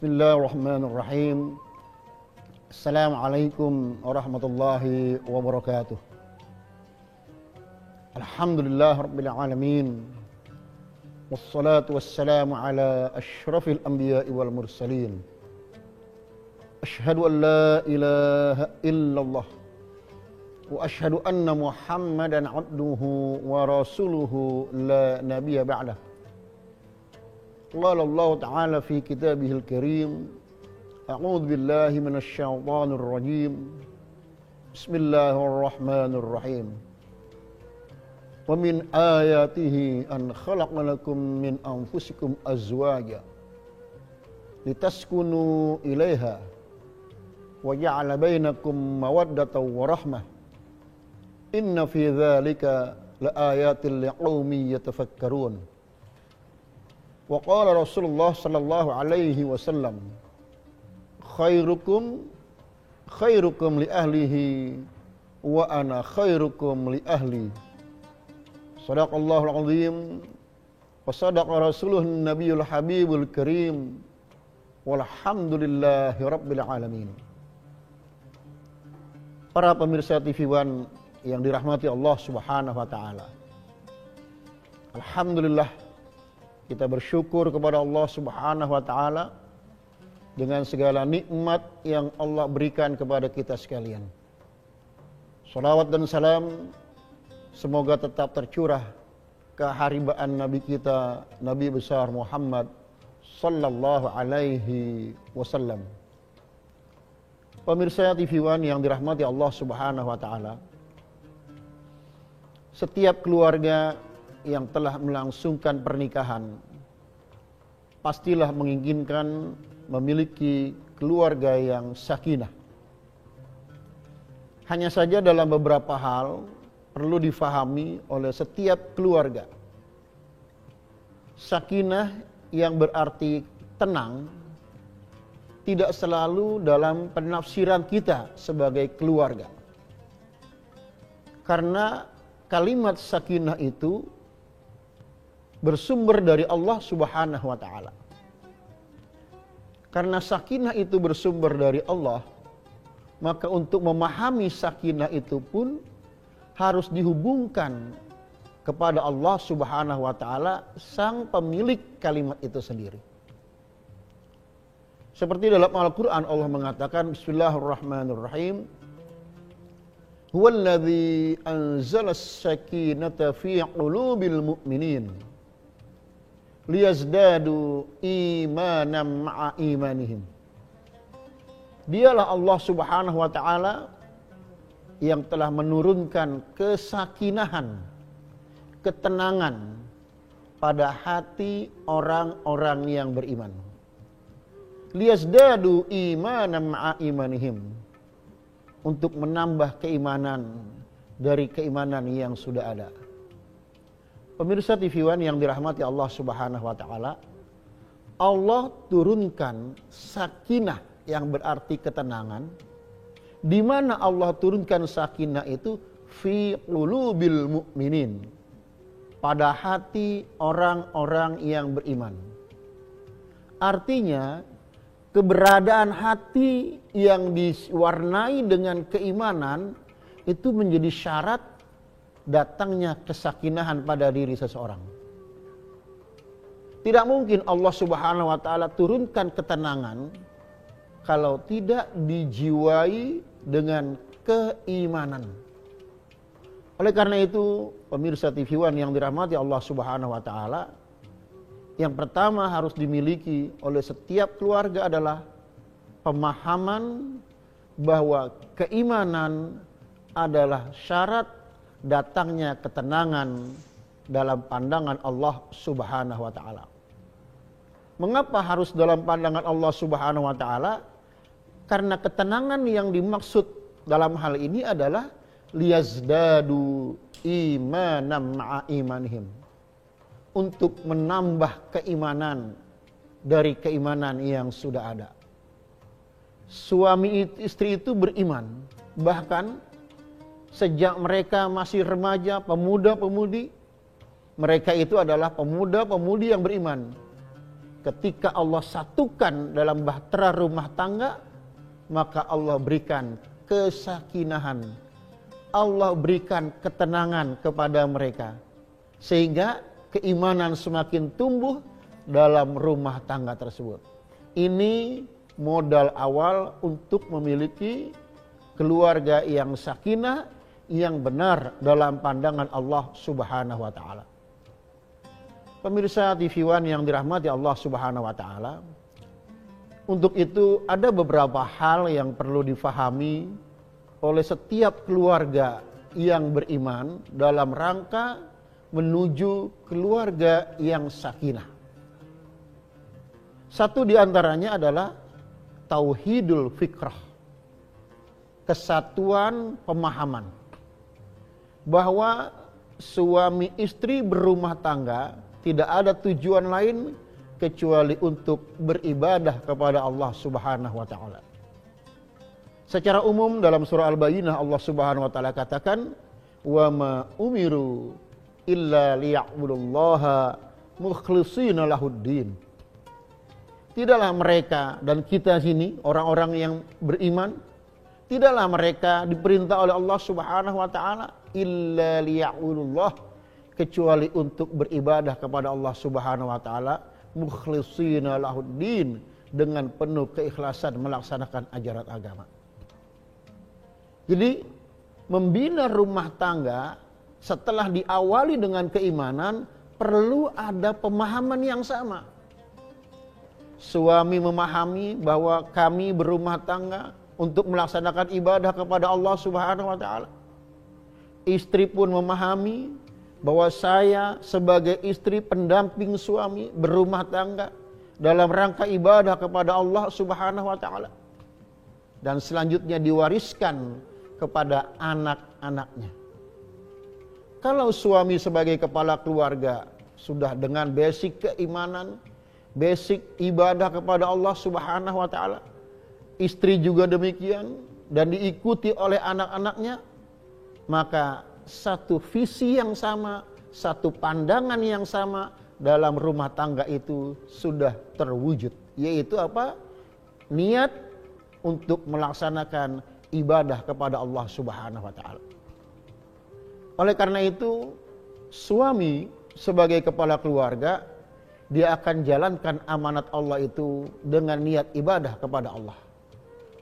Bismillahirrahmanirrahim. Assalamualaikum warahmatullahi wabarakatuh. Alhamdulillah rabbil alamin. Wassalatu wassalamu ala asyrafil anbiya'i wal mursalin. Ashhadu an la ilaha illallah wa ashhadu anna Muhammadan abduhu wa rasuluhu la nabiyya ba'dah. Qala Allah Ta'ala fi kitabihil karim. A'udzu billahi minasy syaithanir rajim. Bismillahirrahmanirrahim. Wa min ayatihi an khalaqa lakum min anfusikum azwaja litaskunu ilaiha wa ja'ala bainakum mawaddatan wa rahmah. Inna fi dzalika laayatin liqaumin yatafakkarun. Wa qala Rasulullah sallallahu alaihi wasallam, khairukum li ahlihi wa ana khairukum li ahli. Shadaqallahul azim wa sadaqa rasuluhun nabiyul habibul karim. Walhamdulillahi rabbil alamin. Para pemirsa TV One yang dirahmati Allah Subhanahu wa taala. Alhamdulillah, kita bersyukur kepada Allah Subhanahu wa taala dengan segala nikmat yang Allah berikan kepada kita sekalian. Salawat dan salam semoga tetap tercurah ke haribaan Nabi kita, Nabi besar Muhammad sallallahu alaihi wasallam. Pemirsa TV One yang dirahmati Allah Subhanahu wa taala. Setiap keluarga yang telah melangsungkan pernikahan pastilah menginginkan memiliki keluarga yang sakinah. Hanya saja dalam beberapa hal perlu difahami oleh setiap keluarga. Sakinah yang berarti tenang tidak selalu dalam penafsiran kita sebagai keluarga. Karena kalimat sakinah itu bersumber dari Allah Subhanahu wa taala. Karena sakinah itu bersumber dari Allah, maka untuk memahami sakinah itu pun harus dihubungkan kepada Allah Subhanahu wa taala, sang pemilik kalimat itu sendiri. Seperti dalam Al-Qur'an Allah mengatakan, Bismillahirrahmanirrahim. Huwallazi anzalas sakinata fi qulubil mu'minin liyazdadu imanan ma'a imanihim. Dialah Allah Subhanahu wa taala yang telah menurunkan kesakinahan, ketenangan pada hati orang-orang yang beriman. Liyazdadu imanan ma'a imanihim, untuk menambah keimanan dari keimanan yang sudah ada. Pemirsa TV One yang dirahmati Allah Subhanahu wa taala, Allah turunkan sakinah yang berarti ketenangan. Di mana Allah turunkan sakinah itu? Fi qulubil mu'minin, pada hati orang-orang yang beriman. Artinya, keberadaan hati yang diwarnai dengan keimanan itu menjadi syarat datangnya kesakinahan pada diri seseorang. Tidak mungkin Allah Subhanahu wa taala turunkan ketenangan kalau tidak dijiwai dengan keimanan. Oleh karena itu, pemirsa TV One yang dirahmati Allah Subhanahu wa taala, yang pertama harus dimiliki oleh setiap keluarga adalah pemahaman bahwa keimanan adalah syarat datangnya ketenangan dalam pandangan Allah Subhanahu wa taala. Mengapa harus dalam pandangan Allah Subhanahu wa taala? Karena ketenangan yang dimaksud dalam hal ini adalah liyazdadu imanan ma'a imanihim, untuk menambah keimanan dari keimanan yang sudah ada. Suami istri itu beriman, bahkan sejak mereka masih remaja, pemuda-pemudi, mereka itu adalah pemuda-pemudi yang beriman. ketika Allah satukan dalam bahtera rumah tangga, maka Allah berikan kesakinahan, Allah berikan ketenangan kepada mereka, sehingga keimanan semakin tumbuh dalam rumah tangga tersebut. Ini modal awal untuk memiliki keluarga yang sakinah, yang benar dalam pandangan Allah Subhanahu wa taala. Pemirsa TV One yang dirahmati Allah Subhanahu wa taala, untuk itu ada beberapa hal yang perlu difahami oleh setiap keluarga yang beriman dalam rangka menuju keluarga yang sakinah. Satu di antaranya adalah tauhidul fikrah, kesatuan pemahaman, bahwa suami istri berumah tangga tidak ada tujuan lain kecuali untuk beribadah kepada Allah Subhanahu wa taala. Secara umum dalam surah Al-Bayyinah Allah Subhanahu wa taala katakan, "Wa ma umiru illa liya'budullaha mukhlishina lahuddin." Tidaklah mereka, dan kita sini orang-orang yang beriman, tidaklah mereka diperintah oleh Allah Subhanahu wa taala illa liya'budullah, kecuali untuk beribadah kepada Allah Subhanahu wa taala mukhlishina lahuddin, dengan penuh keikhlasan melaksanakan ajaran agama. Jadi membina rumah tangga setelah diawali dengan keimanan perlu ada pemahaman yang sama. Suami memahami bahwa kami berumah tangga untuk melaksanakan ibadah kepada Allah Subhanahu wa taala. Istri pun memahami bahwa saya sebagai istri pendamping suami berumah tangga dalam rangka ibadah kepada Allah Subhanahu wa taala. Dan selanjutnya diwariskan kepada anak-anaknya. Kalau suami sebagai kepala keluarga sudah dengan basic keimanan, basic ibadah kepada Allah Subhanahu wa taala, istri juga demikian dan diikuti oleh anak-anaknya, maka satu visi yang sama, satu pandangan yang sama dalam rumah tangga itu sudah terwujud, yaitu apa? Niat untuk melaksanakan ibadah kepada Allah Subhanahu wa taala. Oleh karena itu, suami sebagai kepala keluarga, dia akan jalankan amanat Allah itu dengan niat ibadah kepada Allah.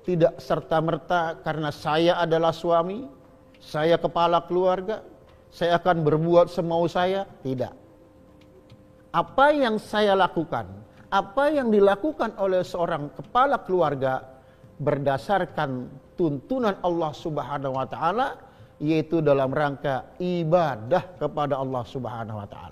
Tidak serta-merta karena saya adalah suami, saya kepala keluarga, saya akan berbuat semau saya. Tidak. Apa yang saya lakukan, apa yang dilakukan oleh seorang kepala keluarga berdasarkan tuntunan Allah Subhanahu wa taala, yaitu dalam rangka ibadah kepada Allah Subhanahu wa taala.